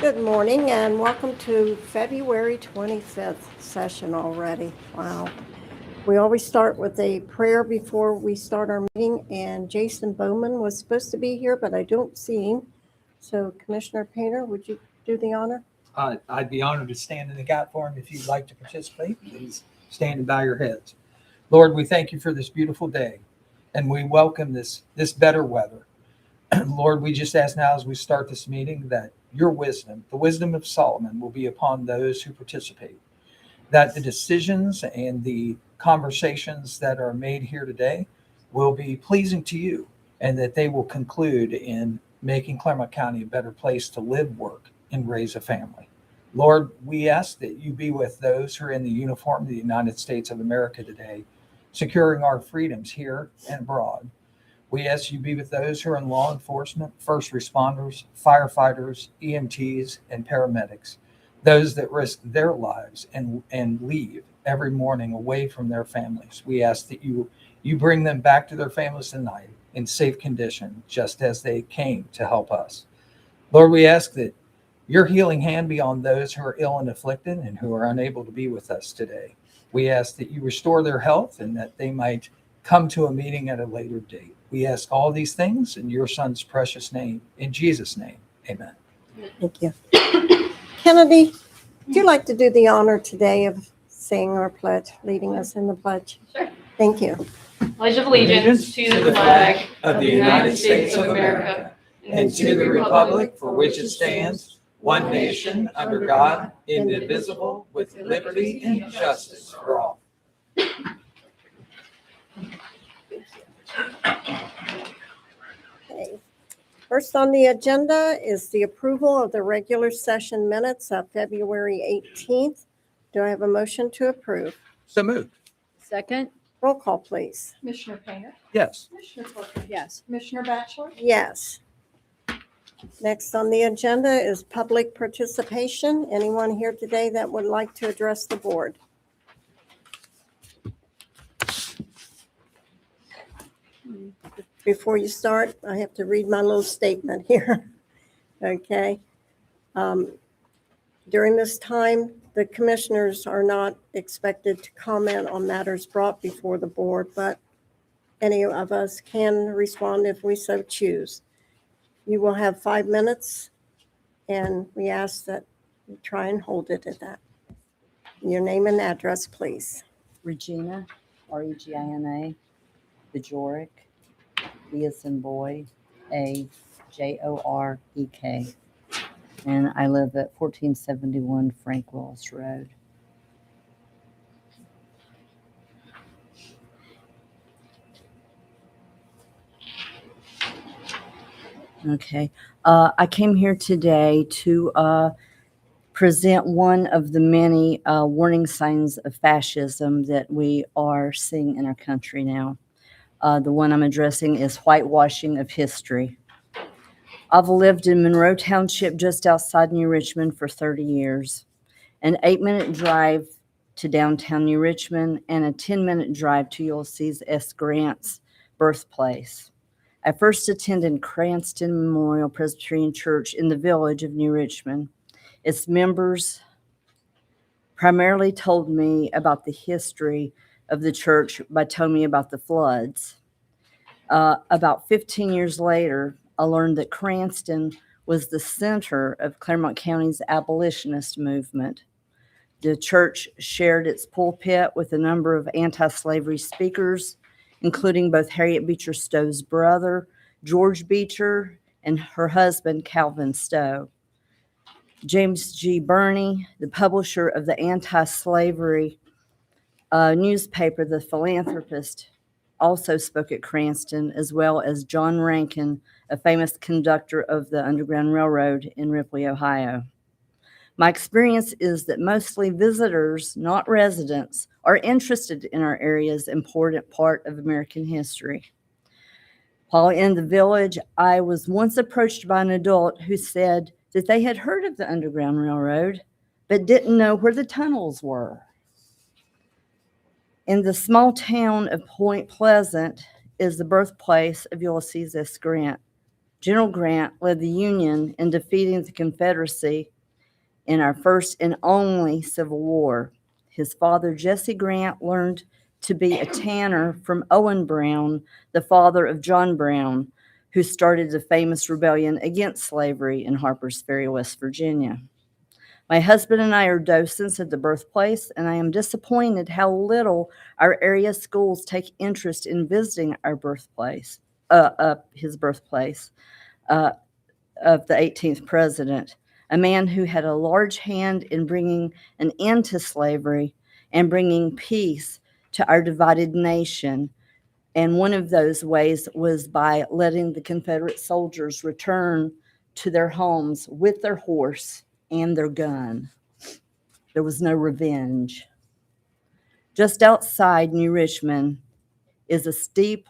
Good morning and welcome to February 25th session already. Wow. We always start with a prayer before we start our meeting, and Jason Bowman was supposed to be here, but I don't see him. So Commissioner Painter, would you do the honor? I'd be honored to stand in the gap for him. If you'd like to participate, please stand and bow your heads. Lord, we thank you for this beautiful day, and we welcome this better weather. Lord, we just ask now as we start this meeting that your wisdom, the wisdom of Solomon, will be upon those who participate, that the decisions and the conversations that are made here today will be pleasing to you, and that they will conclude in making Clermont County a better place to live, work, and raise a family. Lord, we ask that you be with those who are in the uniform of the United States of America today, securing our freedoms here and abroad. We ask you be with those who are in law enforcement, first responders, firefighters, EMTs, and paramedics, those that risk their lives and leave every morning away from their families. We ask that you bring them back to their families tonight in safe condition, just as they came to help us. Lord, we ask that your healing hand be on those who are ill and afflicted and who are unable to be with us today. We ask that you restore their health and that they might come to a meeting at a later date. We ask all these things in your son's precious name, in Jesus' name, amen. Thank you. Kennedy, would you like to do the honor today of saying our pledge, leading us in the pledge? Sure. Thank you. Pledge of allegiance to the flag of the United States of America and to the republic for which it stands, one nation, under God, indivisible, with liberty and justice for all. Okay. First on the agenda is the approval of the regular session minutes of February 18th. Do I have a motion to approve? So moved. Second? Roll call, please. Commissioner Painter, Yes. Commissioner Corcoran, Yes. Commissioner Batchelor, Yes. Next on the agenda is public participation. Anyone here today that would like to address the board? Before you start, I have to read my little statement here. Okay. During this time, the commissioners are not expected to comment on matters brought before the board, but any of us can respond if we so choose. You will have 5 minutes, and we ask that you try and hold it at that. Your name and address, please. Regina, Regina, Bajorek, B as in boy, A, Jorek. And I live at 1471 Frank Willis Road. Okay. I came here today to present one of the many warning signs of fascism that we are seeing in our country now. The one I'm addressing is whitewashing of history. I've lived in Monroe Township just outside New Richmond for 30 years, an 8-minute drive to downtown New Richmond and a 10-minute drive to Ulysses S. Grant's birthplace. I first attended Cranston Memorial Presbyterian Church in the village of New Richmond. Its members primarily told me about the history of the church by telling me about the floods. About 15 years later, I learned that Cranston was the center of Clermont County's abolitionist movement. The church shared its pulpit with a number of anti-slavery speakers, including both Harriet Beecher Stowe's brother, George Beecher, and her husband, Calvin Stowe. James G. Birney, the publisher of the anti-slavery newspaper, The Philanthropist, also spoke at Cranston, as well as John Rankin, a famous conductor of the Underground Railroad in Ripley, Ohio. My experience is that mostly visitors, not residents, are interested in our area's important part of American history. While in the village, I was once approached by an adult who said that they had heard of the Underground Railroad, but didn't know where the tunnels were. In the small town of Point Pleasant is the birthplace of Ulysses S. Grant, General Grant led the Union in defeating the Confederacy in our first and only Civil War. His father, Jesse Grant, learned to be a tanner from Owen Brown, the father of John Brown, who started the famous rebellion against slavery in Harpers Ferry, West Virginia. My husband and I are docents at the birthplace, and I am disappointed how little our area schools take interest in visiting our birthplace, his birthplace of the 18th president, a man who had a large hand in bringing an end to slavery and bringing peace to our divided nation. And one of those ways was by letting the Confederate soldiers return to their homes with their horse and their gun. There was no revenge. Just outside New Richmond is a steep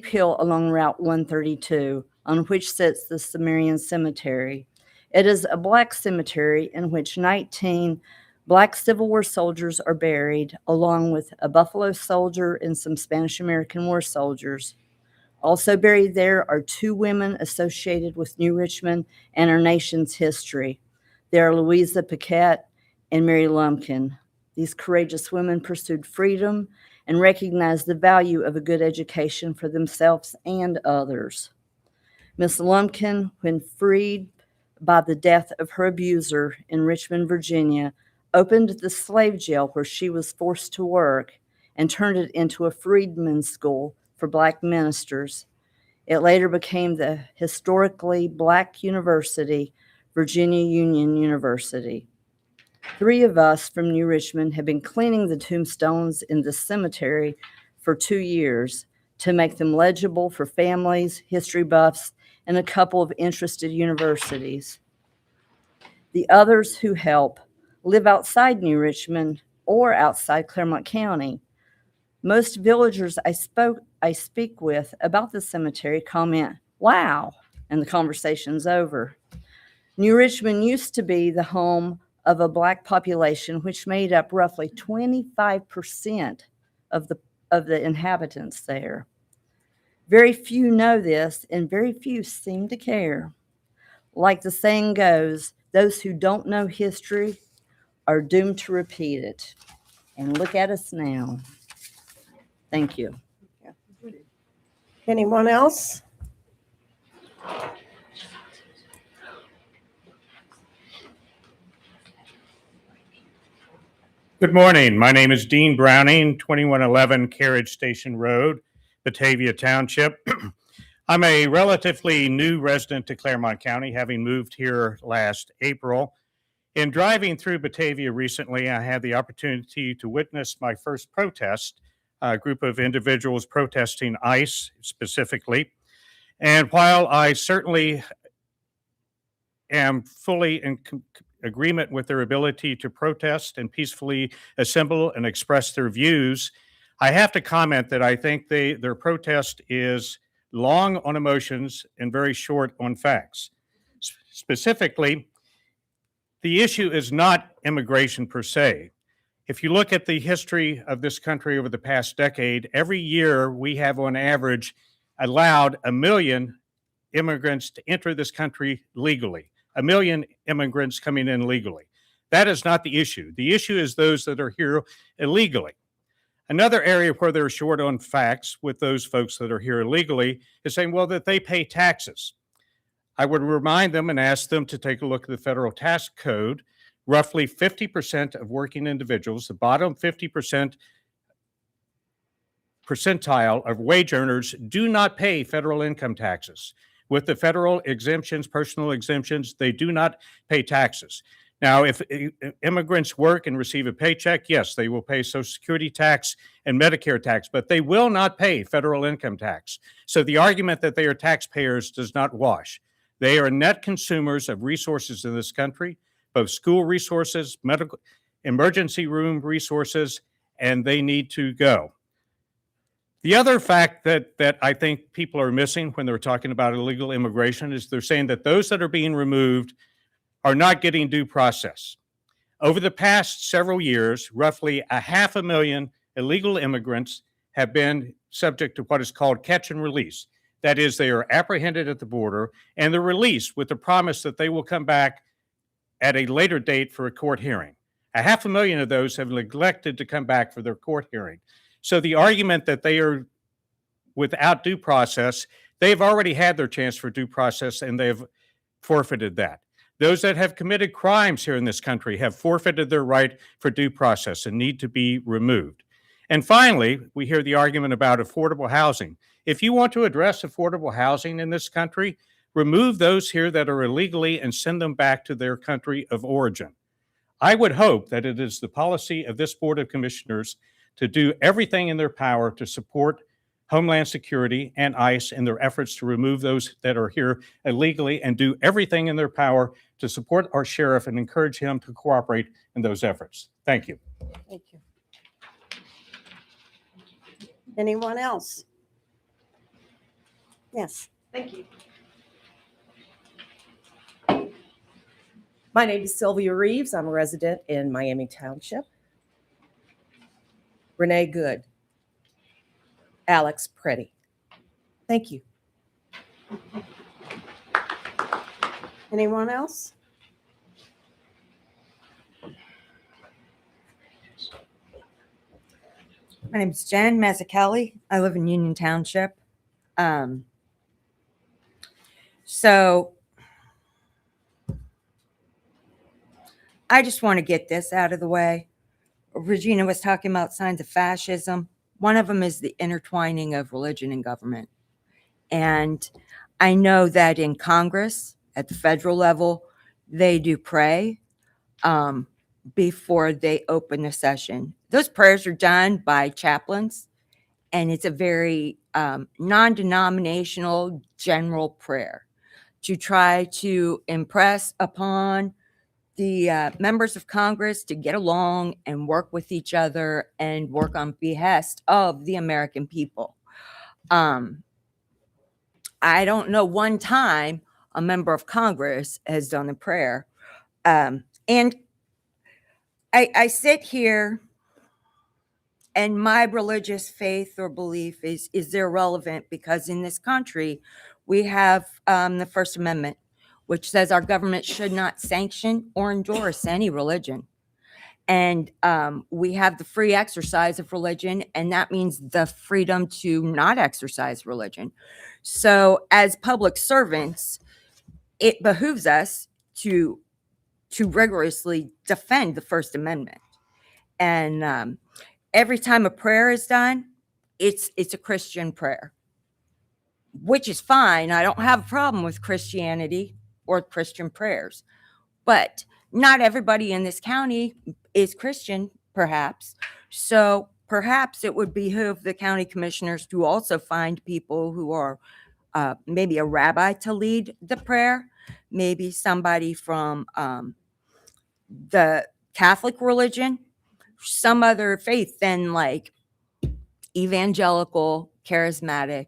hill along Route 132, on which sits the Sumerian Cemetery. It is a black cemetery in which 19 Black Civil War soldiers are buried, along with a Buffalo soldier and some Spanish-American War soldiers. Also buried there are 2 women associated with New Richmond and our nation's history. They are Louisa Paquette and Mary Lumpkin. These courageous women pursued freedom and recognized the value of a good education for themselves and others. Miss Lumpkin, when freed by the death of her abuser in Richmond, Virginia, opened the slave jail where she was forced to work and turned it into a freedmen's school for Black ministers. It later became the historically Black university, Virginia Union University. 3 of us from New Richmond have been cleaning the tombstones in the cemetery for 2 years to make them legible for families, history buffs, and a couple of interested universities. The others who help live outside New Richmond or outside Clermont County. Most villagers I speak with about the cemetery comment, "Wow," and the conversation's over. New Richmond used to be the home of a Black population which made up roughly 25% of the inhabitants there. Very few know this, and very few seem to care. Like the saying goes, those who don't know history are doomed to repeat it. And look at us now. Thank you. Anyone else? Good morning. My name is Dean Browning, 2111 Carriage Station Road, Batavia Township. I'm a relatively new resident to Clermont County, having moved here last April. In driving through Batavia recently, I had the opportunity to witness my first protest, a group of individuals protesting ICE specifically. And while I certainly am fully in agreement with their ability to protest and peacefully assemble and express their views, I have to comment that I think their protest is long on emotions and very short on facts. Specifically, the issue is not immigration per se. If you look at the history of this country over the past decade, every year we have on average allowed 1 million immigrants to enter this country legally. 1 million immigrants coming in legally. That is not the issue. The issue is those that are here illegally. Another area where they're short on facts with those folks that are here illegally is saying, well, that they pay taxes. I would remind them and ask them to take a look at the federal tax code. Roughly 50% of working individuals, the bottom 50% percentile of wage earners, do not pay federal income taxes. With the federal exemptions, personal exemptions, they do not pay taxes. Now, if immigrants work and receive a paycheck, yes, they will pay Social Security tax and Medicare tax, but they will not pay federal income tax. So the argument that they are taxpayers does not wash. They are net consumers of resources in this country, both school resources, medical, emergency room resources, and they need to go. The other fact that I think people are missing when they're talking about illegal immigration is they're saying that those that are being removed are not getting due process. Over the past several years, roughly 500,000 illegal immigrants have been subject to what is called catch and release. That is, they are apprehended at the border and they're released with the promise that they will come back at a later date for a court hearing. 500,000 of those have neglected to come back for their court hearing. So the argument that they are without due process, they've already had their chance for due process and they've forfeited that. Those that have committed crimes here in this country have forfeited their right for due process and need to be removed. And finally, we hear the argument about affordable housing. If you want to address affordable housing in this country, remove those here that are illegally and send them back to their country of origin. I would hope that it is the policy of this Board of Commissioners to do everything in their power to support Homeland Security and ICE in their efforts to remove those that are here illegally and do everything in their power to support our sheriff and encourage him to cooperate in those efforts. Thank you. Thank you. Anyone else? Yes. Thank you. My name is Sylvia Reeves. I'm a resident in Miami Township. Renee Good. Alex Pretty. Thank you. Anyone else? My name is Jen Mazzucchelli. I live in Union Township. So I just want to get this out of the way. Regina was talking about signs of fascism. One of them is the intertwining of religion and government. And I know that in Congress, at the federal level, they do pray before they open the session. Those prayers are done by chaplains, and it's a very non-denominational general prayer to try to impress upon the members of Congress to get along and work with each other and work on behest of the American people. I don't know one time a member of Congress has done a prayer. And I sit here, and my religious faith or belief is irrelevant, because in this country, we have the First Amendment, which says our government should not sanction or endorse any religion. And we have the free exercise of religion, and that means the freedom to not exercise religion. So as public servants, it behooves us to rigorously defend the First Amendment. And every time a prayer is done, it's a Christian prayer, which is fine. I don't have a problem with Christianity or Christian prayers, but not everybody in this county is Christian, perhaps. So perhaps it would behoove the county commissioners to also find people who are maybe a rabbi to lead the prayer, maybe somebody from the Catholic religion, some other faith than like evangelical, charismatic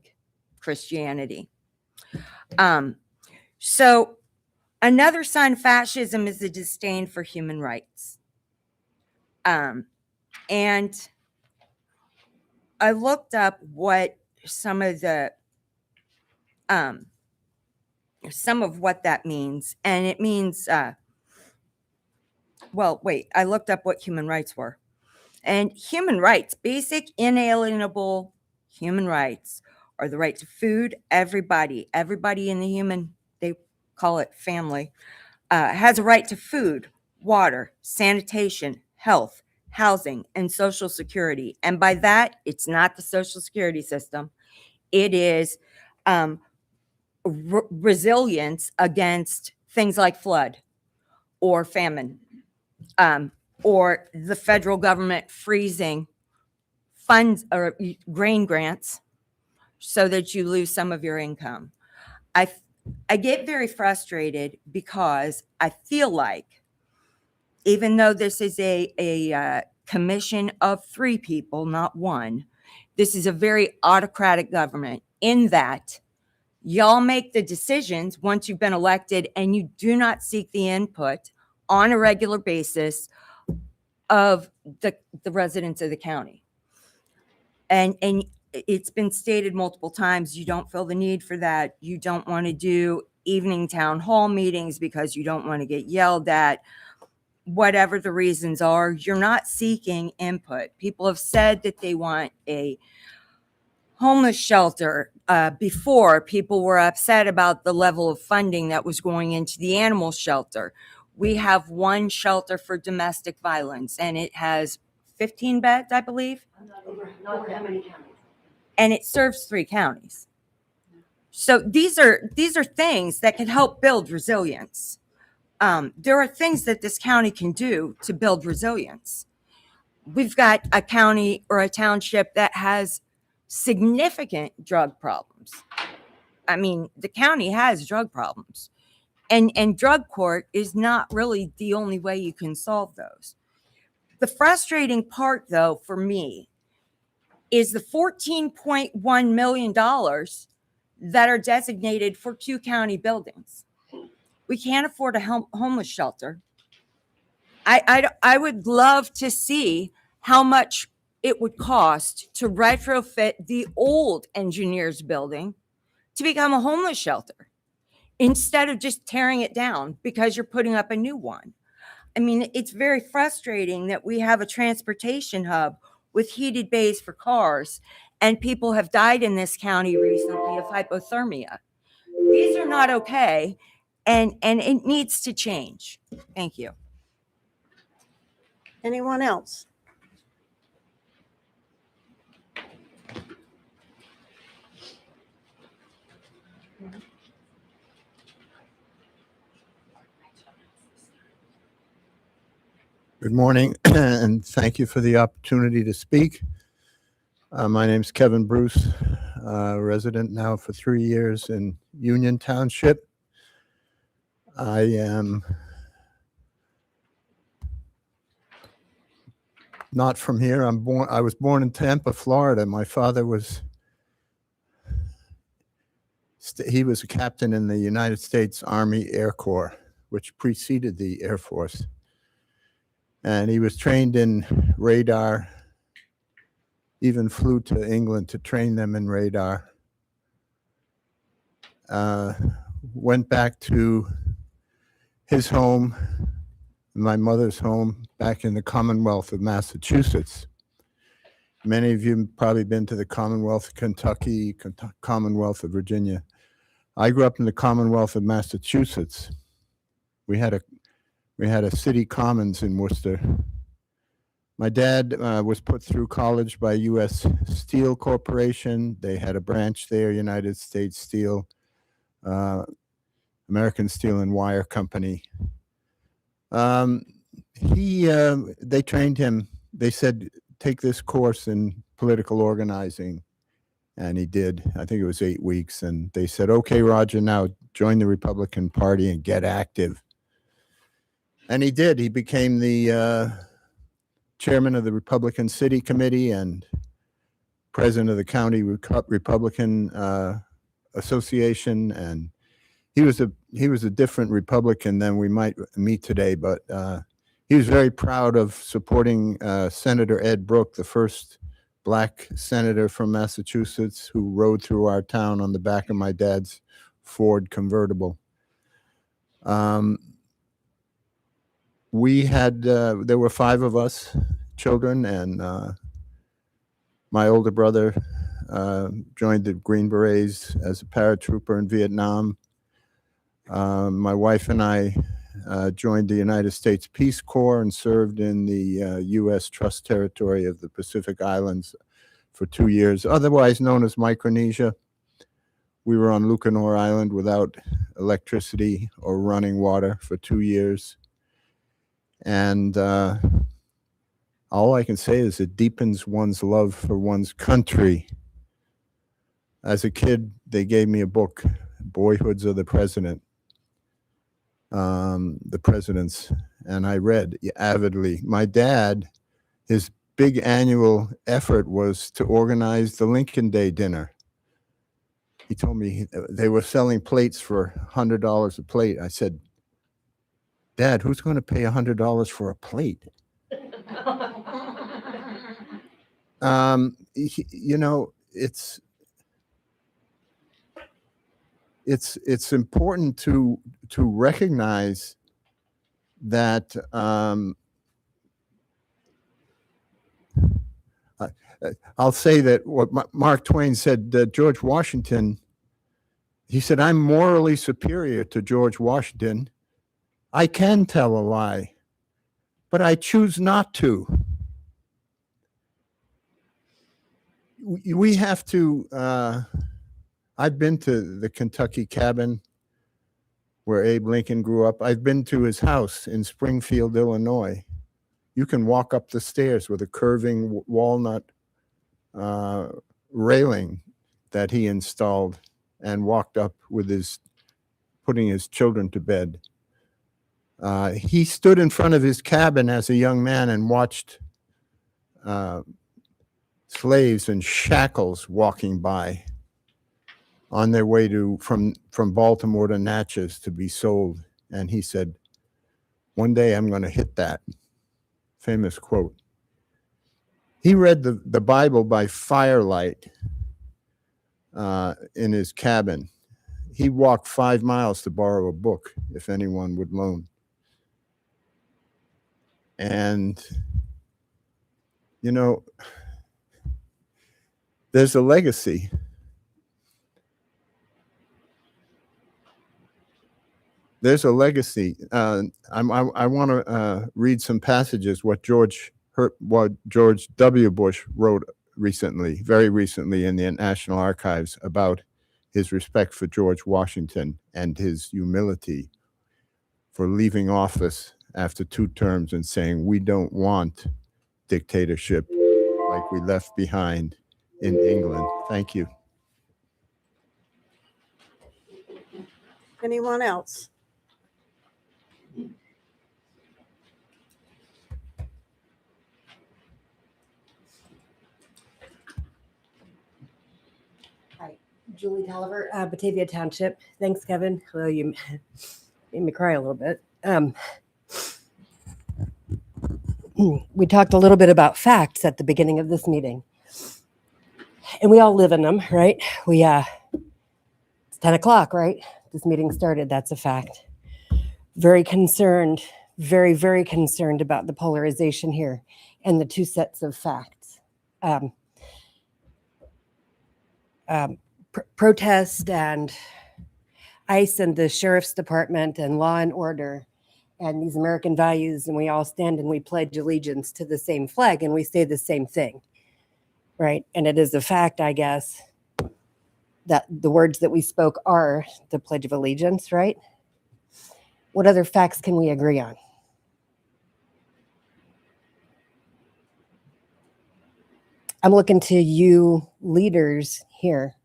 Christianity. So another sign of fascism is the disdain for human rights. And I looked up what some of what that means, and it means I looked up what human rights were. And human rights, basic inalienable human rights, are the right to food. Everybody in the human, they call it family, has a right to food, water, sanitation, health, housing, and Social Security. And by that, it's not the Social Security system. It is resilience against things like flood or famine, or the federal government freezing funds or grain grants so that you lose some of your income. I get very frustrated because I feel like, even though this is a commission of 3 people, not 1, this is a very autocratic government, in that y'all make the decisions once you've been elected, and you do not seek the input on a regular basis of the residents of the county. And it's been stated multiple times, you don't feel the need for that. You don't want to do evening town hall meetings because you don't want to get yelled at. Whatever the reasons are, you're not seeking input. People have said that they want a homeless shelter. Before, people were upset about the level of funding that was going into the animal shelter. We have one shelter for domestic violence, and it has 15 beds, I believe. And it serves 3 counties. So these are things that can help build resilience. There are things that this county can do to build resilience. We've got a county or a township that has significant drug problems. I mean, the county has drug problems, and drug court is not really the only way you can solve those. The frustrating part, though, for me, is the $14.1 million that are designated for 2 county buildings. We can't afford a homeless shelter. I would love to see how much it would cost to retrofit the old engineers building to become a homeless shelter instead of just tearing it down because you're putting up a new one. I mean, it's very frustrating that we have a transportation hub with heated bays for cars, and people have died in this county recently of hypothermia. These are not okay, and it needs to change. Thank you. Anyone else? Good morning, and thank you for the opportunity to speak. My name's Kevin Bruce, resident now for 3 years in Union Township. I am not from here. I was born in Tampa, Florida. My father was he was a captain in the United States Army Air Corps, which preceded the Air Force. And he was trained in radar, even flew to England to train them in radar. Went back to his home, my mother's home, back in the Commonwealth of Massachusetts. Many of you have probably been to the Commonwealth of Kentucky, Commonwealth of Virginia. I grew up in the Commonwealth of Massachusetts. We had a city commons in Worcester. My dad was put through college by U.S. Steel Corporation. They had a branch there, United States Steel, American Steel and Wire Company. They trained him. They said, take this course in political organizing. And he did. I think it was 8 weeks. And they said, okay, Roger, now join the Republican Party and get active. And he did. He became the chairman of the Republican City Committee and president of the County Republican Association. And he was a different Republican than we might meet today, but he was very proud of supporting Senator Ed Brooke, the first Black senator from Massachusetts, who rode through our town on the back of my dad's Ford convertible. We had, there were 5 of us children, and my older brother joined the Green Berets as a paratrooper in Vietnam. My wife and I joined the United States Peace Corps and served in the U.S. Trust Territory of the Pacific Islands for 2 years, otherwise known as Micronesia. We were on Lucanor Island without electricity or running water for 2 years. And all I can say is it deepens one's love for one's country. As a kid, they gave me a book, Boyhoods of the President. The presidents, and I read avidly. My dad, his big annual effort was to organize the Lincoln Day dinner. He told me they were selling plates for $100 a plate. I said, Dad, who's going to pay $100 for a plate? You know, it's important to recognize that I'll say that what Mark Twain said, George Washington, he said, "I'm morally superior to George Washington. I can tell a lie, but I choose not to." We have to, I've been to the Kentucky cabin where Abe Lincoln grew up. I've been to his house in Springfield, Illinois. You can walk up the stairs with a curving walnut railing that he installed and walked up with putting his children to bed. He stood in front of his cabin as a young man and watched slaves in shackles walking by on their way from Baltimore to Natchez to be sold. And he said, "One day I'm going to hit that." Famous quote. He read the Bible by firelight in his cabin. He walked 5 miles to borrow a book if anyone would loan. And, you know, there's a legacy. There's a legacy. I want to read some passages what George W. Bush wrote very recently in the National Archives about his respect for George Washington and his humility for leaving office after 2 terms and saying, "We don't want dictatorship like we left behind in England." Thank you. Anyone else? Julie Tolliver, Batavia Township. Thanks, Kevin. Hello, you made me cry a little bit. We talked a little bit about facts at the beginning of this meeting, and we all live in them, right? It's 10 o'clock, right? This meeting started. That's a fact. Very concerned, very, very concerned about the polarization here and the 2 sets of facts. Protest and ICE and the Sheriff's Department and law and order and these American values, and we all stand and we pledge allegiance to the same flag and we say the same thing, right? And it is a fact, I guess, that the words that we spoke are the Pledge of Allegiance, right? What other facts can we agree on? I'm looking to you leaders here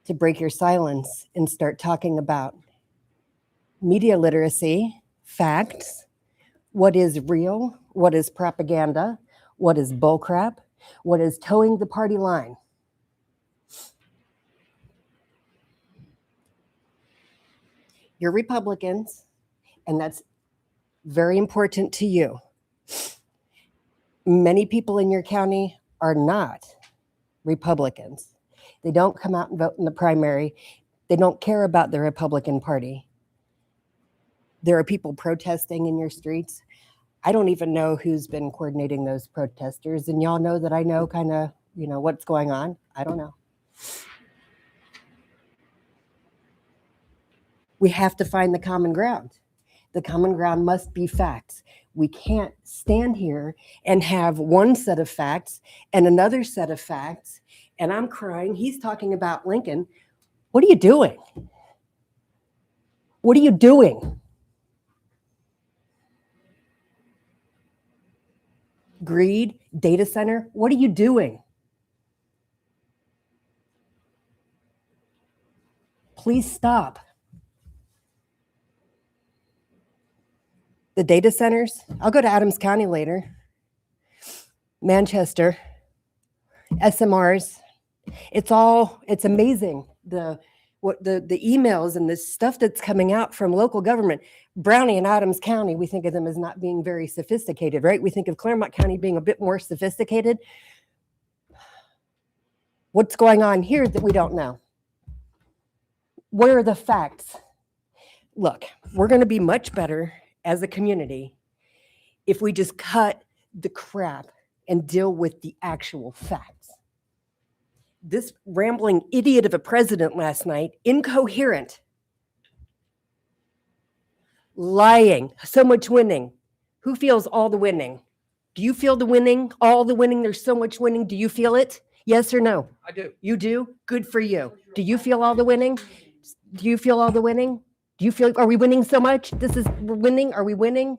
to break your silence and start talking about media literacy, facts, what is real, what is propaganda, what is bullcrap, what is towing the party line. You're Republicans, and that's very important to you. Many people in your county are not Republicans. They don't come out and vote in the primary. They don't care about the Republican Party. There are people protesting in your streets. I don't even know who's been coordinating those protesters. And y'all know that I know kind of, what's going on. I don't know. We have to find the common ground. The common ground must be facts. We can't stand here and have one set of facts and another set of facts. And I'm crying. He's talking about Lincoln. What are you doing? What are you doing? Greed, data center. What are you doing? Please stop. The data centers. I'll go to Adams County later. Manchester, SMRs. It's amazing the emails and the stuff that's coming out from local government. Brownie and Adams County, we think of them as not being very sophisticated, right? We think of Clermont County being a bit more sophisticated. What's going on here that we don't know? Where are the facts? Look, we're going to be much better as a community if we just cut the crap and deal with the actual facts. This rambling idiot of a president last night, incoherent, lying, so much winning. Who feels all the winning? Do you feel the winning? All the winning? There's so much winning. Do you feel it? Yes or no? I do. You do? Good for you. Do you feel all the winning? Do you feel all the winning? Do you feel, are we winning so much? We're winning. Are we winning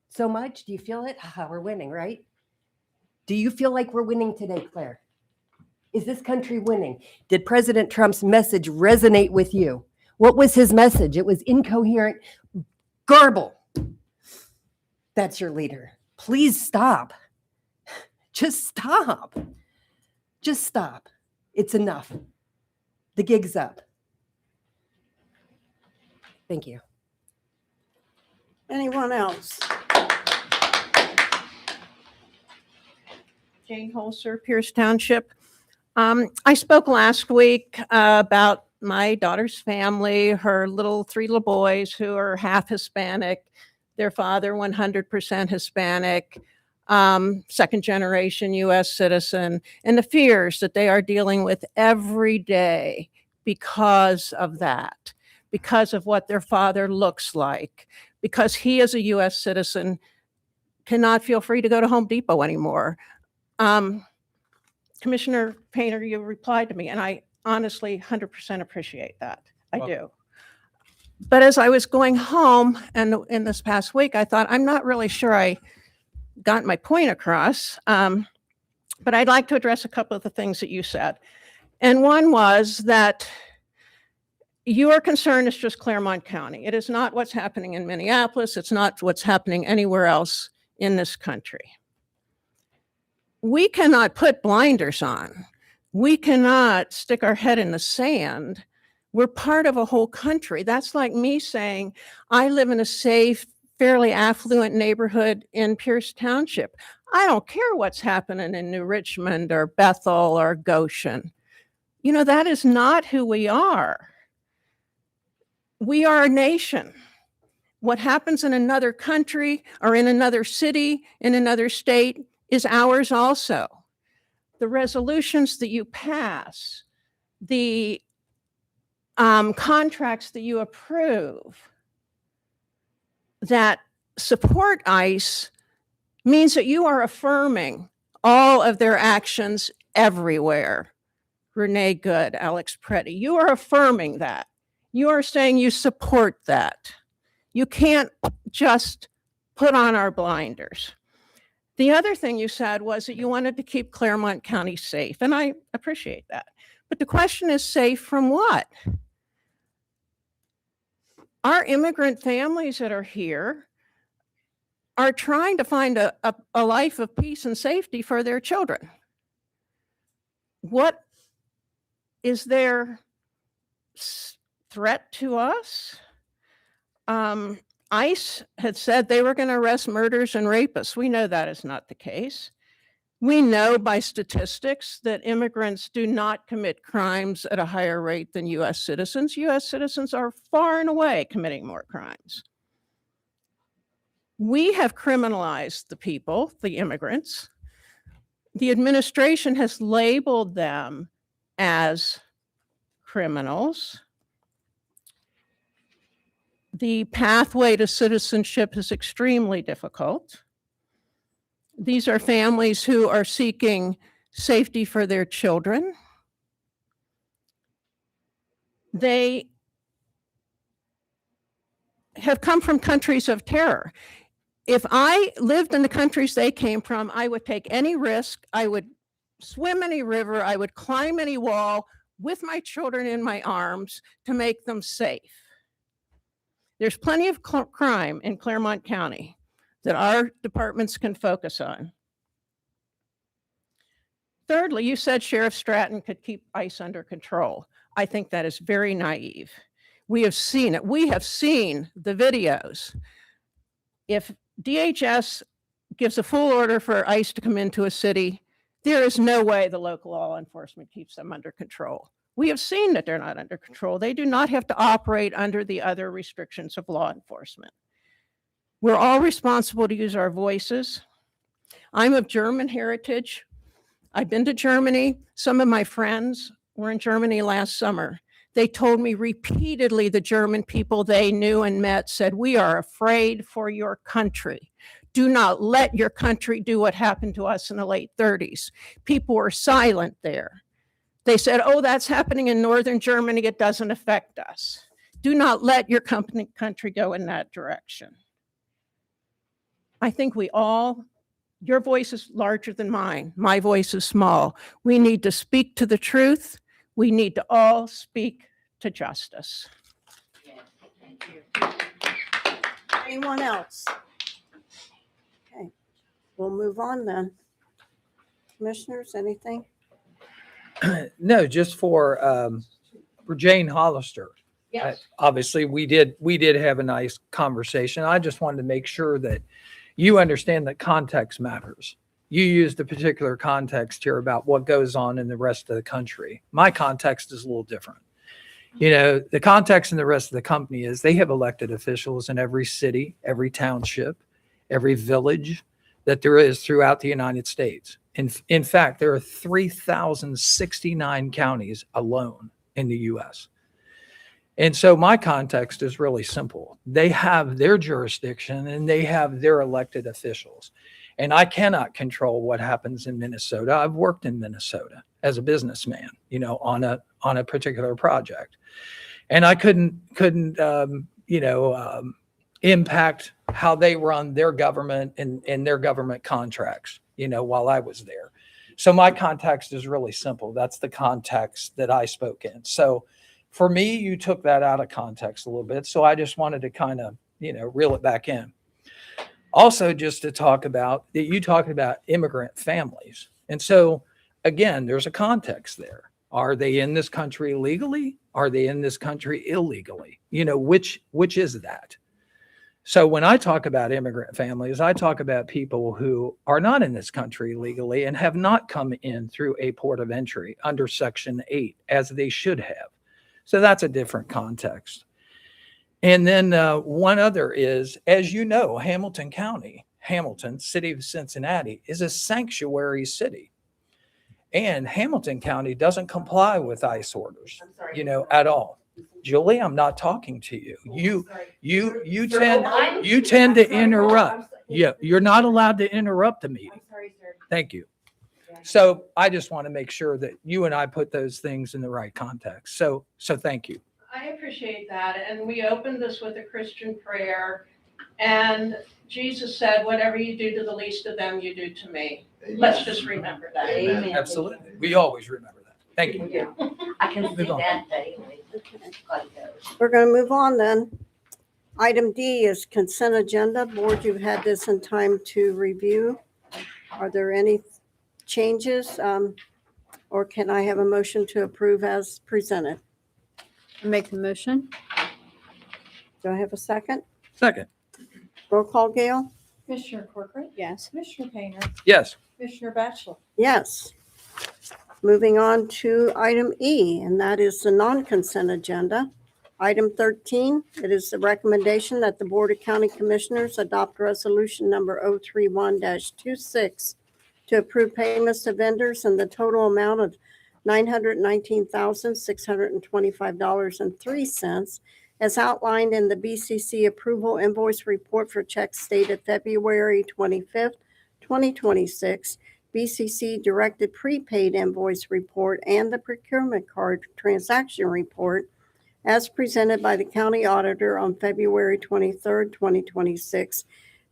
so much? Do you feel it? We're winning, right? Do you feel like we're winning today, Claire? Is this country winning? Did President Trump's message resonate with you? What was his message? It was incoherent garble. That's your leader. Please stop. Just stop. Just stop. It's enough. The gig's up. Thank you. Anyone else? Jane Holzer, Pierce Township. I spoke last week about my daughter's family, her three little boys who are half Hispanic, their father 100% Hispanic, second generation U.S. citizen, and the fears that they are dealing with every day because of that, because of what their father looks like, because he is a U.S. citizen, cannot feel free to go to Home Depot anymore. Commissioner Painter, you replied to me, and I honestly 100% appreciate that. I do. But as I was going home and in this past week, I thought, I'm not really sure I got my point across, but I'd like to address a couple of the things that you said. And one was that your concern is just Clermont County. It is not what's happening in Minneapolis. It's not what's happening anywhere else in this country. We cannot put blinders on. We cannot stick our head in the sand. We're part of a whole country. That's like me saying, I live in a safe, fairly affluent neighborhood in Pierce Township. I don't care what's happening in New Richmond or Bethel or Goshen. You know, that is not who we are. We are a nation. What happens in another country or in another city, in another state, is ours also. The resolutions that you pass, the contracts that you approve that support ICE means that you are affirming all of their actions everywhere. Renee Good, Alex Preddy, you are affirming that. You are saying you support that. You can't just put on our blinders. The other thing you said was that you wanted to keep Clermont County safe, and I appreciate that. But the question is, safe from what? Our immigrant families that are here are trying to find a life of peace and safety for their children. What is their threat to us? ICE had said they were going to arrest murderers and rapists. We know that is not the case. We know by statistics that immigrants do not commit crimes at a higher rate than U.S. citizens. U.S. citizens are far and away committing more crimes. We have criminalized the people, the immigrants. The administration has labeled them as criminals. The pathway to citizenship is extremely difficult. These are families who are seeking safety for their children. They have come from countries of terror. If I lived in the countries they came from, I would take any risk. I would swim any river. I would climb any wall with my children in my arms to make them safe. There's plenty of crime in Clermont County that our departments can focus on. Thirdly, you said Sheriff Stratton could keep ICE under control. I think that is very naive. We have seen it. We have seen the videos. If DHS gives a full order for ICE to come into a city, there is no way the local law enforcement keeps them under control. We have seen that they're not under control. They do not have to operate under the other restrictions of law enforcement. We're all responsible to use our voices. I'm of German heritage. I've been to Germany. Some of my friends were in Germany last summer. They told me repeatedly the German people they knew and met said, "We are afraid for your country. Do not let your country do what happened to us in the late 30s. People were silent there. They said, "Oh, that's happening in northern Germany. It doesn't affect us." Do not let your country go in that direction. I think your voice is larger than mine. My voice is small. We need to speak to the truth. We need to all speak to justice. Anyone else? Okay, we'll move on then. Commissioners, anything? No, just for Jane Hollister. Yes. Obviously, we did have a nice conversation. I just wanted to make sure that you understand that context matters. You used a particular context here about what goes on in the rest of the country. My context is a little different. The context in the rest of the company is they have elected officials in every city, every township, every village that there is throughout the United States. In fact, there are 3,069 counties alone in the U.S. And so my context is really simple. They have their jurisdiction and they have their elected officials. And I cannot control what happens in Minnesota. I've worked in Minnesota as a businessman, on a particular project. And I couldn't impact how they run their government and their government contracts, while I was there. So my context is really simple. That's the context that I spoke in. So for me, you took that out of context a little bit. So I just wanted to kind of, reel it back in. Also, just to talk about that, you talked about immigrant families. And so again, there's a context there. Are they in this country legally? Are they in this country illegally? Which is that? So when I talk about immigrant families, I talk about people who are not in this country legally and have not come in through a port of entry under Section 8 as they should have. So that's a different context. And then one other is, as you know, Hamilton County, city of Cincinnati, is a sanctuary city. And Hamilton County doesn't comply with ICE orders, at all. Julie, I'm not talking to you. You tend to interrupt. Yeah, you're not allowed to interrupt the meeting. I'm sorry, sir. Thank you. So I just want to make sure that you and I put those things in the right context. So thank you. I appreciate that. And we opened this with a Christian prayer. And Jesus said, "Whatever you do to the least of them, you do to me." Let's just remember that. Amen. Absolutely. We always remember that. Thank you. Yeah. I can see Move on. that daily. We're going to move on then. Item D is consent agenda. Board, you've had this in time to review. Are there any changes? Or can I have a motion to approve as presented? Make the motion. Do I have a second? Second. Roll call, Gail? Commissioner Corcoran? Yes. Commissioner Painter? Yes. Commissioner Batchelor? Yes. Moving on to item E, and that is the non-consent agenda. Item 13, it is the recommendation that the Board of County Commissioners adopt resolution number 031-26 to approve payments to vendors in the total amount of $919,625.03 as outlined in the BCC approval invoice report for checks dated February 25th, 2026, BCC directed prepaid invoice report, and the procurement card transaction report as presented by the county auditor on February 23rd, 2026,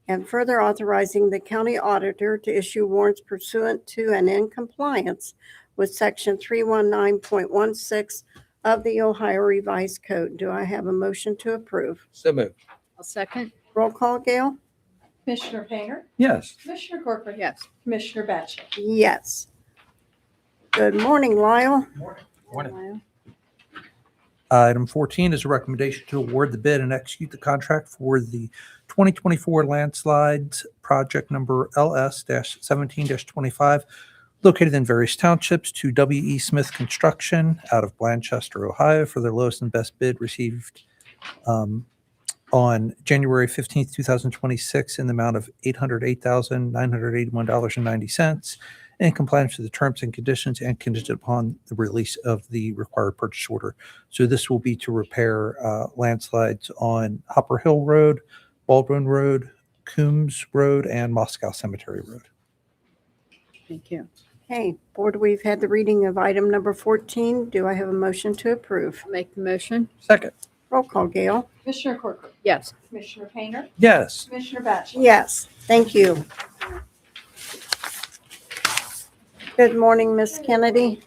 and further authorizing the county auditor to issue warrants pursuant to and in compliance with Section 319.16 of the Ohio Revised Code. Do I have a motion to approve? So moved. I'll second. Roll call, Gail? Commissioner Painter? Yes. Commissioner Corcoran? Yes. Commissioner Batchelor? Yes. Good morning, Lyle. Morning. Item 14 is a recommendation to award the bid and execute the contract for the 2024 landslides project number LS-17-25 located in various townships, to W.E. Smith Construction out of Blanchester, Ohio, for their lowest and best bid received on January 15th, 2026, in the amount of $808,981.90, in compliance with the terms and conditions and contingent upon the release of the required purchase order. So this will be to repair landslides on Hopper Hill Road, Baldwin Road, Coombs Road, and Moscow Cemetery Road. Thank you. Okay, Board, we've had the reading of item number 14. Do I have a motion to approve? Make the motion. Second. Roll call, Gail. Commissioner Corcoran. Yes. Commissioner Painter. Yes. Commissioner Batchelor. Yes, thank you. Good morning, Miss Kennedy.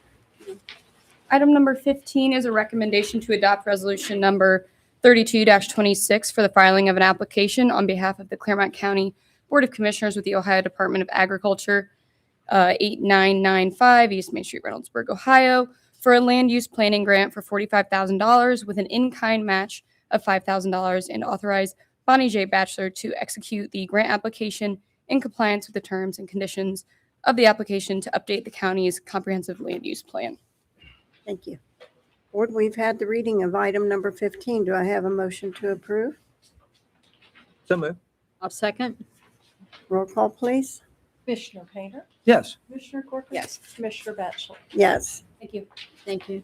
Item number 15 is a recommendation to adopt resolution number 32-26 for the filing of an application on behalf of the Clermont County Board of Commissioners with the Ohio Department of Agriculture, 8995 East Main Street, Reynoldsburg, Ohio, for a land use planning grant for $45,000 with an in-kind match of $5,000, and authorize Bonnie J. Batchelor to execute the grant application in compliance with the terms and conditions of the application to update the county's comprehensive land use plan. Thank you. Board, we've had the reading of item number 15. Do I have a motion to approve? So moved. I'll second. Roll call, please. Commissioner Painter. Yes. Commissioner Corcoran. Yes. Commissioner Batchelor. Yes. Thank you. Thank you.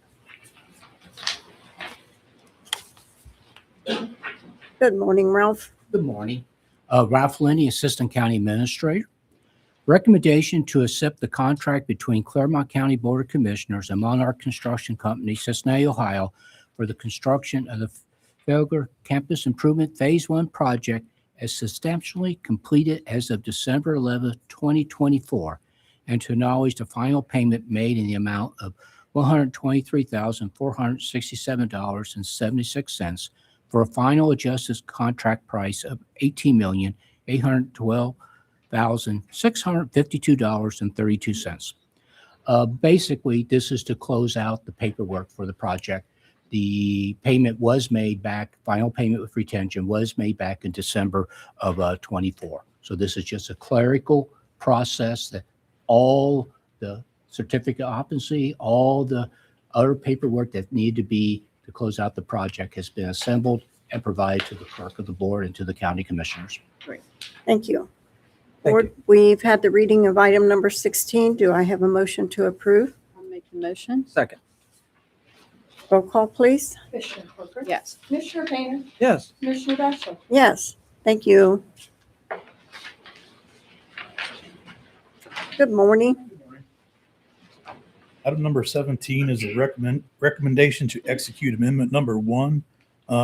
Good morning, Ralph. Good morning. Ralph Linney, Assistant County Administrator. Recommendation to accept the contract between Clermont County Board of Commissioners and Monarch Construction Company, Cincinnati, Ohio, for the construction of the Felger Campus Improvement Phase 1 project as substantially completed as of December 11, 2024, and to acknowledge the final payment made in the amount of $123,467.76 for a final adjusted contract price of $18,812,652.32. Basically, this is to close out the paperwork for the project. The payment was made back, final payment with retention was made back in December of 24. So this is just a clerical process that all the certificate of occupancy, all the other paperwork that needed to be to close out the project has been assembled and provided to the clerk of the board and to the county commissioners. Great. Thank you. Thank Board, you. we've had the reading of item number 16. Do I have a motion to approve? I'll make the motion. Second. Roll call, please. Commissioner Corcoran. Yes. Commissioner Painter. Yes. Commissioner Batchelor. Yes, thank you. Good morning. Item number 17 is a recommendation to execute amendment number 1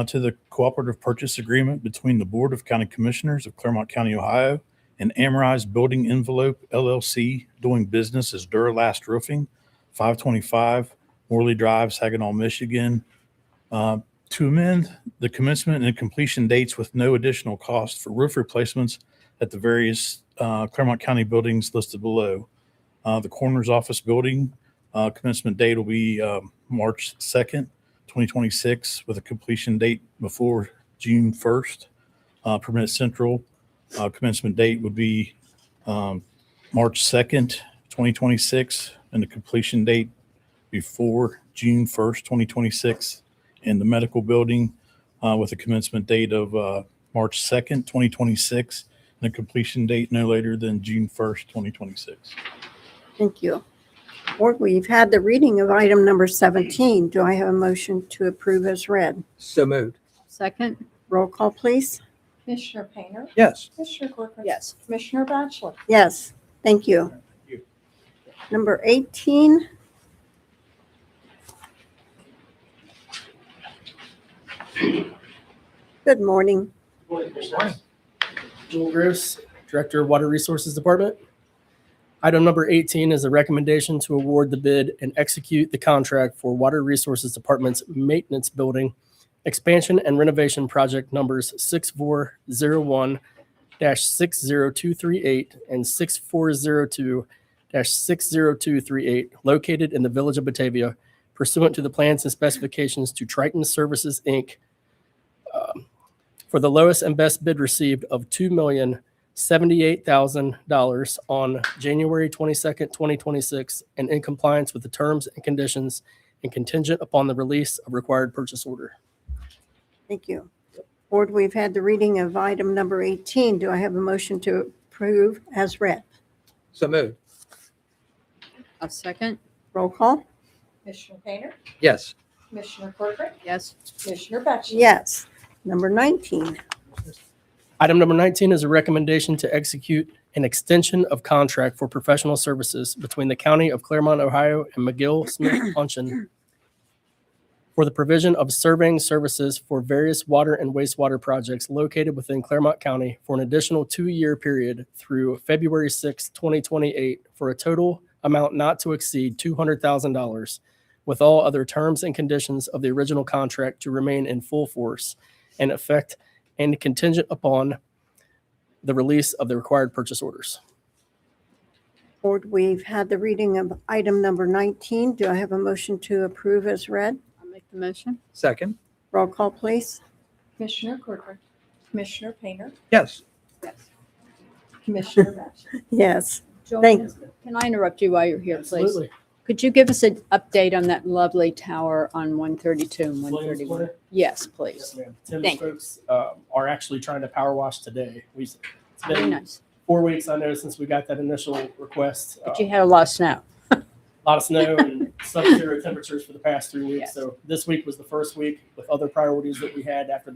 to the cooperative purchase agreement between the Board of County Commissioners of Clermont County, Ohio, and Amrise Building Envelope LLC, doing business as Duralast Roofing, 525 Morley Drive, Saginaw, Michigan, to amend the commencement and completion dates with no additional cost for roof replacements at the various Clermont County buildings listed below. The coroner's office building commencement date will be March 2nd, 2026, with a completion date before June 1st. Permanent Central commencement date would be March 2nd, 2026, and the completion date before June 1st, 2026. And the medical building with a commencement date of March 2nd, 2026, and a completion date no later than June 1st, 2026. Thank you. Board, we've had the reading of item number 17. Do I have a motion to approve as read? So moved. Second. Roll call, please. Commissioner Painter. Yes. Commissioner Corcoran. Yes. Commissioner Batchelor. Yes, thank you. Number 18. Good morning. Joel Gross, Director of Water Resources Department. Item number 18 is a recommendation to award the bid and execute the contract for Water Resources Department's maintenance building expansion and renovation project numbers 6401-60238 and 6402-60238 located in the Village of Batavia pursuant to the plans and specifications to Triton Services, Inc. For the lowest and best bid received of $78,000 on January 22nd, 2026, and in compliance with the terms and conditions and contingent upon the release of required purchase order. Thank you. Board, we've had the reading of item number 18. Do I have a motion to approve as read? So moved. A second. Roll call? Commissioner Painter, Yes. Commissioner Corcoran, Yes. Commissioner Batchelor. Yes. Number 19. Item number 19 is a recommendation to execute an extension of contract for professional services between the County of Clermont, Ohio and McGill Smith Puncheon for the provision of surveying services for various water and wastewater projects located within Clermont County for an additional 2-year period through February 6, 2028, for a total amount not to exceed $200,000, with all other terms and conditions of the original contract to remain in full force and effect and contingent upon the release of the required purchase orders. Board, we've had the reading of item number 19. Do I have a motion to approve as read? I'll make the motion. Second. Roll call, please. Commissioner Corcoran, Commissioner Painter, Yes. yes. Commissioner Batchelor. Yes. Joanne, can I interrupt you while you're here, please? Absolutely. Could you give us an update on that lovely tower on 132 and Williams 131? Square? Yes, please. Yes, ma'am. Tim's Thank you. folks are actually trying to power wash today. It's Very been nice. 4 weeks, I know, since we got that initial request. But you had a lot of snow. A lot of snow and sub-zero temperatures for the past 3 weeks. Yes. So this week was the first week with other priorities that we had after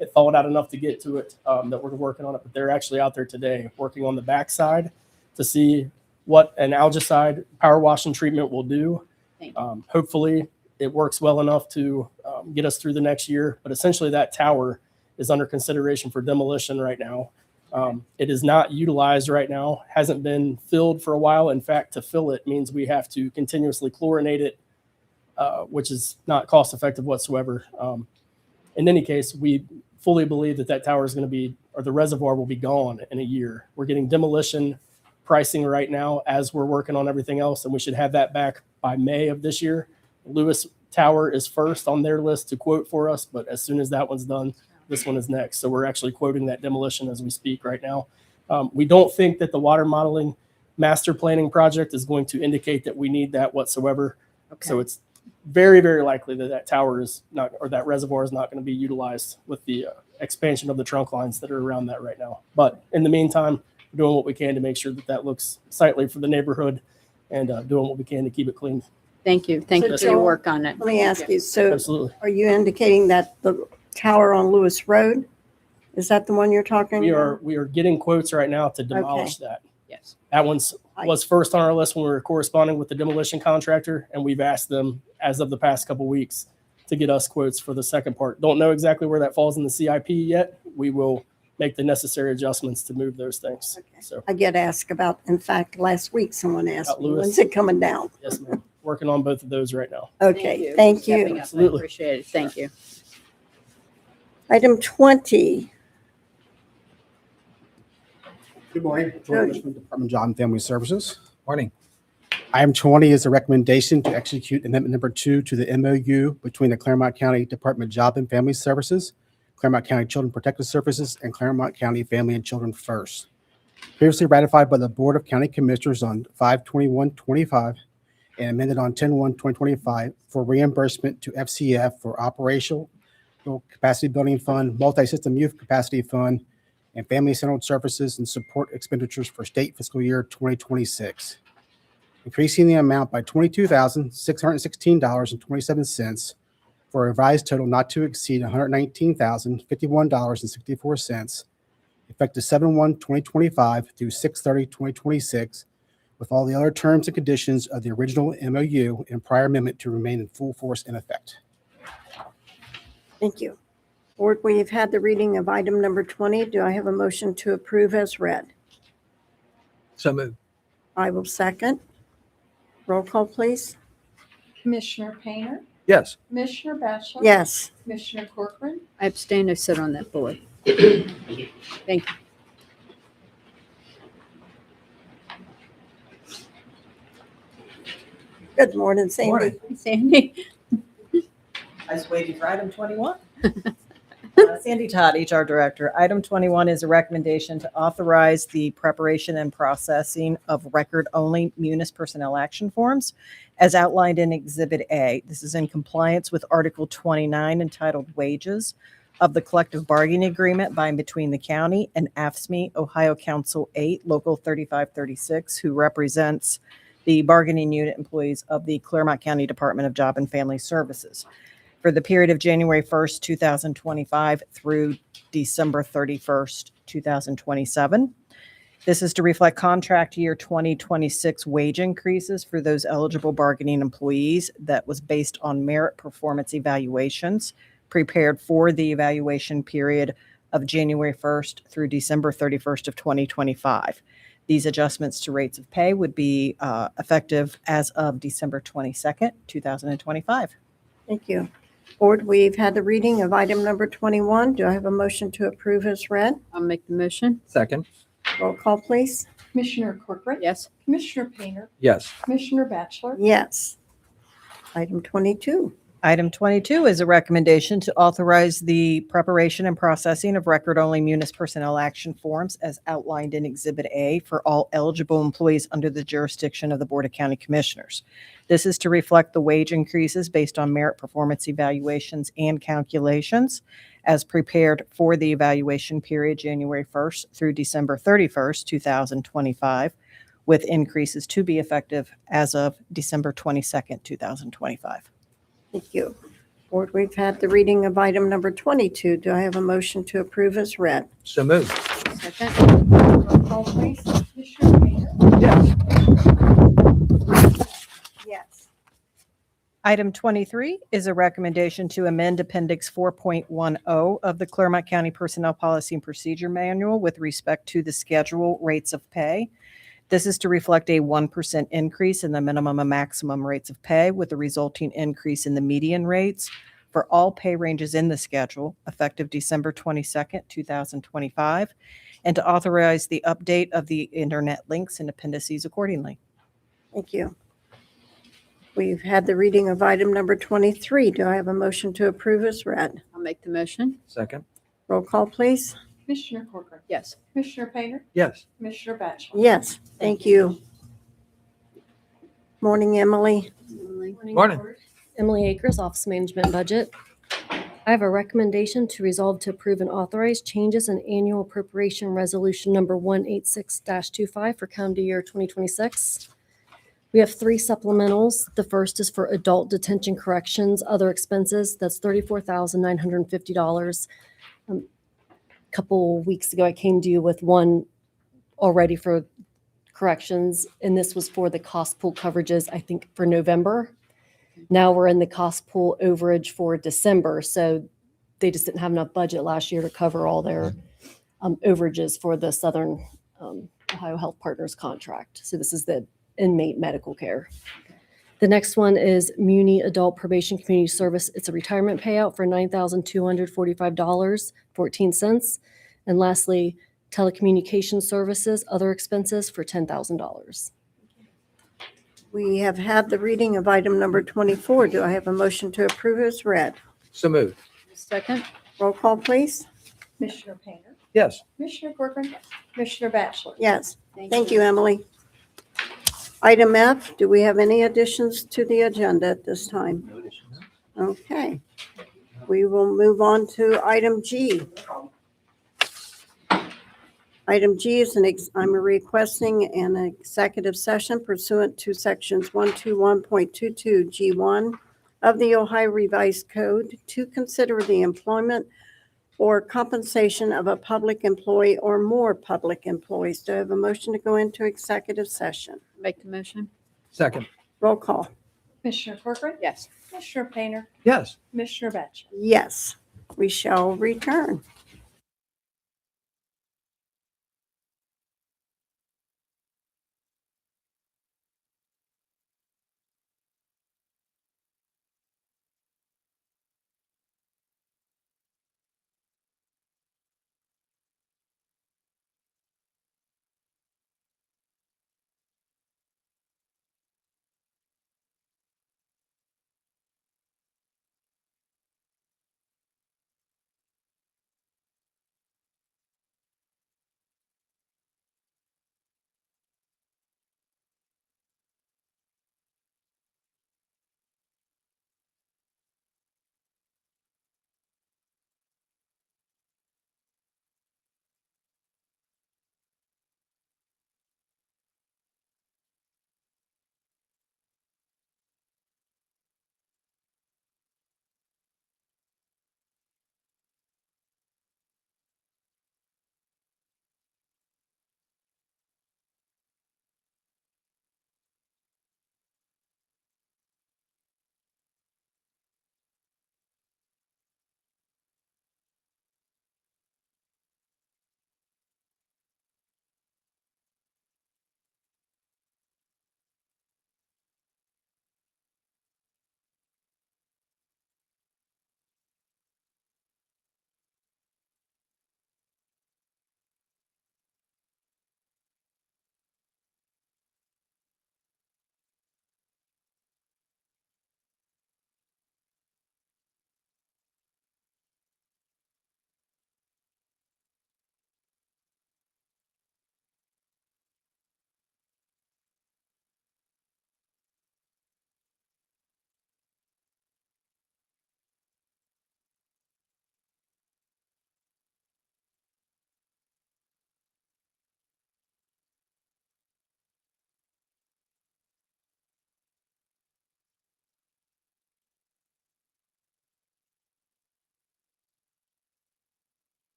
it thawed out enough to get to it, that we're working on it. But they're actually out there today working on the backside to see what an algicide power washing treatment will do. Thank you. Hopefully it works well enough to get us through the next year. But essentially that tower is under consideration for demolition right now. It is not utilized right now, hasn't been filled for a while. In fact, to fill it means we have to continuously chlorinate it, which is not cost effective whatsoever. In any case, we fully believe that tower is going to be, or the reservoir will be gone in a year. We're getting demolition pricing right now as we're working on everything else, and we should have that back by May of this year. Lewis Tower is first on their list to quote for us, but as soon as that one's done, this one is next. So we're actually quoting that demolition as we speak right now. We don't think that the water modeling master planning project is going to indicate that we need that whatsoever. Okay. So it's very, very likely that tower is not, or that reservoir is not going to be utilized with the expansion of the trunk lines that are around that right now. But in the meantime, we're doing what we can to make sure that looks sightly for the neighborhood and doing what we can to keep it clean. Thank you. Thank So you for your Joel, work on it. Let me ask you, so Absolutely. are you indicating that the tower on Lewis Road, is that the one you're talking about? We are getting quotes right now to demolish that. Yes. That was first on our list when we were corresponding with the demolition contractor, and we've asked them as of the past couple weeks to get us quotes for the second part. Don't know exactly where that falls in the CIP yet. We will make the necessary adjustments to move those things. Okay. So I get asked about, in fact, last week, someone asked About me, Lewis? when's it coming down? yes, ma'am. Working on both of those right now. Okay, thank Stepping you. up. I Absolutely. appreciate it. Thank you. Item 20. Good morning. Jordan Richmond, Department of Job and Family Services. Morning. Item 20 is a recommendation to execute amendment number 2 to the MOU between the Clermont County Department of Job and Family Services, Clermont County Children Protective Services, and Clermont County Family and Children First. Previously ratified by the Board of County Commissioners on 5/21/25 and amended on 10/1/2025 for reimbursement to FCF for operational capacity building fund, multi-system youth capacity fund, and family-centered services and support expenditures for state fiscal year 2026, increasing the amount by $22,616.27 for a revised total not to exceed $119,051.64, effective 7/1/2025 through 6/30/2026, with all the other terms and conditions of the original MOU and prior amendment to remain in full force and effect. Thank you. Board, we've had the reading of item number 20. Do I have a motion to approve as read? So moved. I will second. Roll call, please. Commissioner Painter, Yes. Commissioner Batchelor. Yes. Commissioner Corcoran. I abstain. I sit on that board. Thank you. Good morning, Sandy. Sandy. I was waiting for item 21. Sandy Todd, HR Director. Item 21 is a recommendation to authorize the preparation and processing of record-only munis personnel action forms as outlined in Exhibit A. This is in compliance with Article 29 entitled Wages of the Collective Bargaining Agreement by and between the county and AFSCME Ohio Council 8, Local 3536, who represents the bargaining unit employees of the Clermont County Department of Job and Family Services for the period of January 1st, 2025 through December 31st, 2027. This is to reflect contract year 2026 wage increases for those eligible bargaining employees that was based on merit performance evaluations prepared for the evaluation period of January 1st through December 31st of 2025. These adjustments to rates of pay would be effective as of December 22nd, 2025. Thank you. Board, we've had the reading of item number 21. Do I have a motion to approve as read? I'll make the motion. Second. Roll call, please. Commissioner Corcoran. Yes. Commissioner Painter. Yes. Commissioner Batchelor. Yes. Item 22. Item 22 is a recommendation to authorize the preparation and processing of record-only munis personnel action forms as outlined in Exhibit A for all eligible employees under the jurisdiction of the Board of County Commissioners. This is to reflect the wage increases based on merit performance evaluations and calculations as prepared for the evaluation period January 1st through December 31st, 2025, with increases to be effective as of December 22nd, 2025. Thank you. Board, we've had the reading of item number 22. Do I have a motion to approve as read? So moved. Second. Roll call, please. Commissioner Painter. Yes. Yes. Item 23 is a recommendation to amend Appendix 4.10 of the Clermont County Personnel Policy and Procedure Manual with respect to the schedule rates of pay. This is to reflect a 1% increase in the minimum and maximum rates of pay with the resulting increase in the median rates for all pay ranges in the schedule effective December 22nd, 2025, and to authorize the update of the internet links and appendices accordingly. Thank you. We've had the reading of item number 23. Do I have a motion to approve as read? I'll make the motion. Second. Roll call, please. Commissioner Corcoran. Yes. Commissioner Painter. Yes. Commissioner Batchelor. Yes, thank you. Morning, Emily. Morning. Emily Akers, Office Management Budget. I have a recommendation to resolve to approve and authorize changes in annual appropriation resolution number 186-25 for calendar year 2026. We have 3 supplementals. The first is for adult detention corrections, other expenses. That's $34,950. Couple weeks ago, I came to you with one already for corrections, and this was for the cost pool coverages, I think, for November. Now we're in the cost pool overage for December, so they just didn't have enough budget last year to cover all their overages for the Southern Ohio Health Partners contract. So this is the inmate medical care. The next one is Muni Adult Probation Community Service. It's a retirement payout for $9,245.14. And lastly, telecommunication services, other expenses for $10,000. We have had the reading of item number 24. Do I have a motion to approve as read? So moved. Second. Roll call, please. Commissioner Painter. Yes. Commissioner Corcoran. Commissioner Batchelor. Yes, thank you, Emily. Item F, do we have any additions to the agenda at this time? Okay. We will move on to item G. Item G is I'm requesting an executive session pursuant to sections 121.22 G1 of the Ohio Revised Code to consider the employment or compensation of a public employee or more public employees. Do I have a motion to go into executive session? Make the motion. Second. Roll call. Commissioner Corcoran. Yes. Commissioner Painter. Yes. Commissioner Batchelor. Yes, we shall return.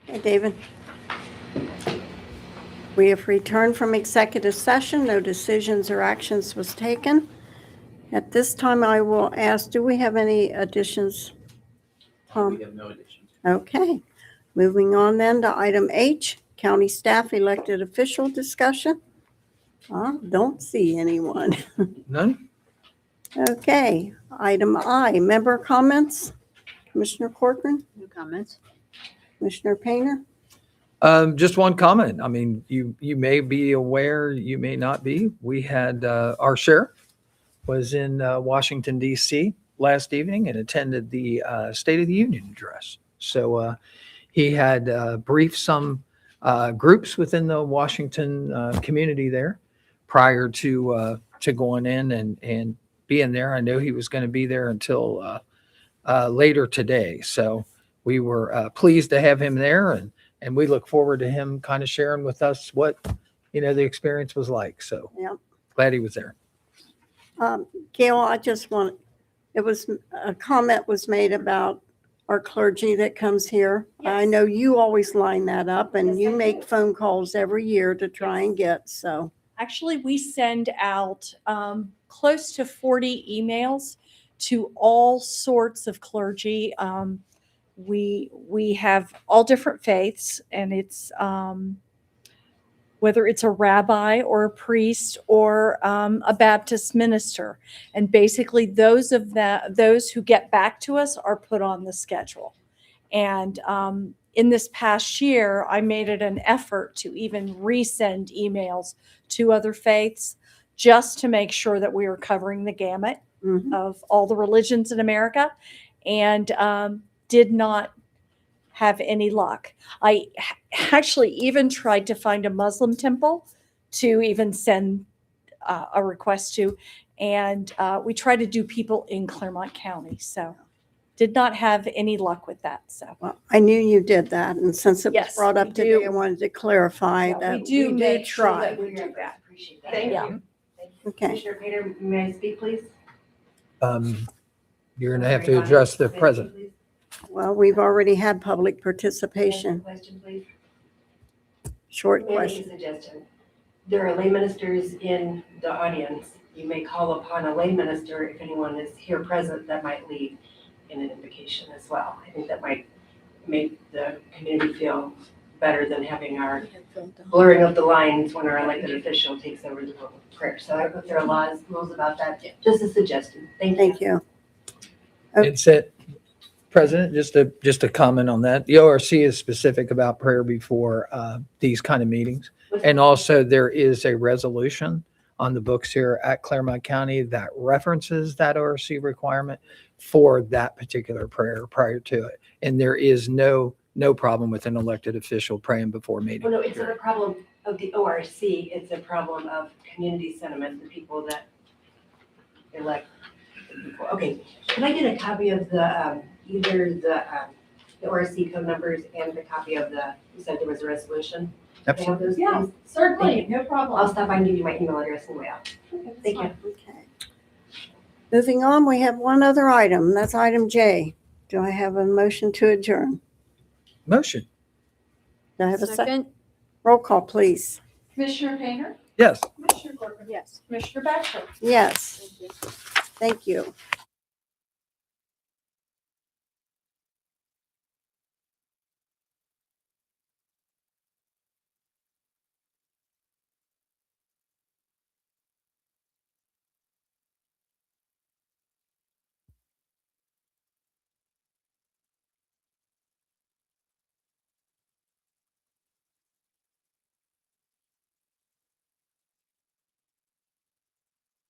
Hey, David. We have returned from executive session. No decisions or actions was taken. At this time, I will ask, do we have any additions? We have no additions. Okay. Moving on then to item H, county staff elected official discussion. Don't see anyone. None? Okay. Item I, member comments. Commissioner Corcoran, No comments. Commissioner Painter. Just one comment. I mean, you may be aware, you may not be. We had our sheriff was in Washington, D.C. last evening and attended the State of the Union address. So he had briefed some groups within the Washington community there prior to going in and being there. I know he was going to be there until later today. So we were pleased to have him there, and we look forward to him kind of sharing with us what, the experience was like. So Yeah. glad he was there. Gail, a comment was made about our clergy that comes here. I know you always line that up and you make phone calls every year to try and get, so. Actually, we send out close to 40 emails to all sorts of clergy. We have all different faiths, and it's whether it's a rabbi or a priest or a Baptist minister. And basically those who get back to us are put on the schedule. And in this past year, I made it an effort to even resend emails to other faiths just to make sure that we were covering the gamut of all the religions in America, and did not have any luck. I actually even tried to find a Muslim temple to even send a request to, and we try to do people in Clermont County. So did not have any luck with that. So Well, I knew you did that, and since it was Yes, brought we up today, do. I wanted to clarify Yeah, that we do make sure try. that we do that. Appreciate that. Thank Yeah. you. Okay. Commissioner Painter, may I speak, please? You're going to have to address the president. Well, we've already had public participation. Question, please. Short May I make a question. suggestion? There are lay ministers in the audience. You may call upon a lay minister if anyone is here present that might lead in an invocation as well. I think that might make the community feel better than having our blurring of the lines when our elected official takes over the role of prayer. So I don't know if there are rules about that. Just a suggestion. Thank you. Thank you. It's it, President, just a comment on that. The ORC is specific about prayer before these kind of meetings. And also there is a resolution on the books here at Clermont County that references that ORC requirement for that particular prayer prior to it. And there is no problem with an elected official praying before meeting. Well, no, it's not a problem of the ORC. It's a problem of community sentiment, the people that elect the people. Okay, can I get a copy of the, either the ORC code numbers and the copy of you said there was a resolution? Can I have those, Yeah, please? certainly, Thank you. no problem. I'll stop by and give you my email address on the way out. Thank you. Okay. Moving on, we have one other item. That's item J. Do I have a motion to adjourn? Motion. Do I have a second? Second. Roll call, please. Commissioner Painter, Yes. Commissioner Corcoran. Yes. Commissioner Baxter. Yes. Thank you.